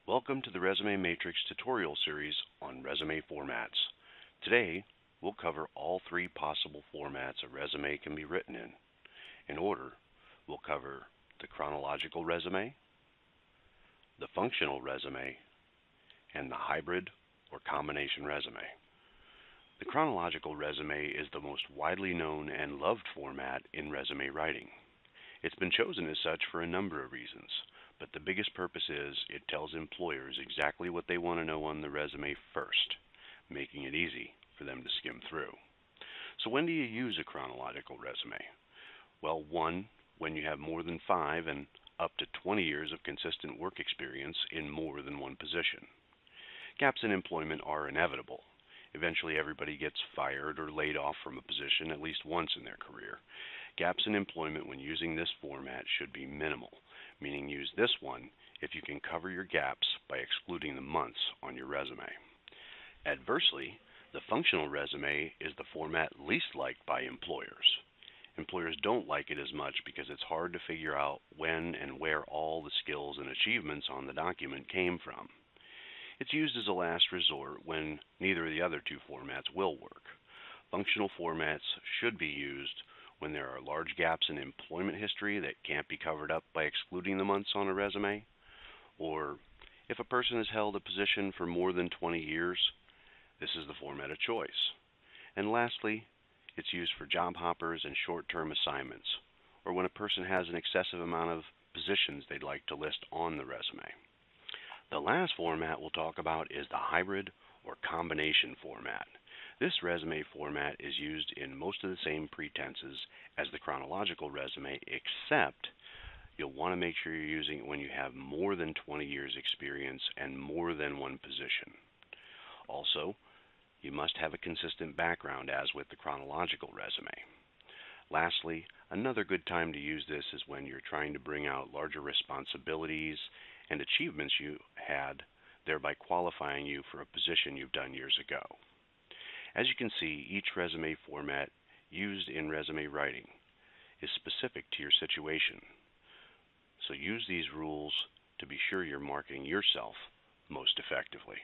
Welcome to the Resume Matrix tutorial series on resume formats. Today, we'll cover all three possible formats a resume can be written in. In order, we'll cover the chronological resume, the functional resume, and the hybrid or combination resume. The chronological resume is the most widely known and loved format in resume writing. It's been chosen as such for a number of reasons, but the biggest purpose is it tells employers exactly what they want to know on the resume first, making it easy for them to skim through. So when do you use a chronological resume? Well, one, when you have more than 5 and up to 20 years of consistent work experience in more than one position. Gaps in employment are inevitable. Eventually everybody gets fired or laid off from a position at least once in their career. Gaps in employment when using this format should be minimal, meaning use this one if you can cover your gaps by excluding the months on your resume. Adversely, the functional resume is the format least liked by employers. Employers don't like it as much because it's hard to figure out when and where all the skills and achievements on the document came from. It's used as a last resort when neither of the other two formats will work. Functional formats should be used when there are large gaps in employment history that can't be covered up by excluding the months on a resume, or if a person has held a position for more than 20 years, this is the format of choice. And lastly, it's used for job hoppers and short-term assignments, or when a person has an excessive amount of positions they'd like to list on the resume. The last format we'll talk about is the hybrid or combination format. This resume format is used in most of the same pretenses as the chronological resume, except you'll want to make sure you're using it when you have more than 20 years experience and more than one position. Also, you must have a consistent background as with the chronological resume. Lastly, another good time to use this is when you're trying to bring out larger responsibilities and achievements you had, thereby qualifying you for a position you've done years ago. As you can see, each resume format used in resume writing is specific to your situation. So use these rules to be sure you're marketing yourself most effectively.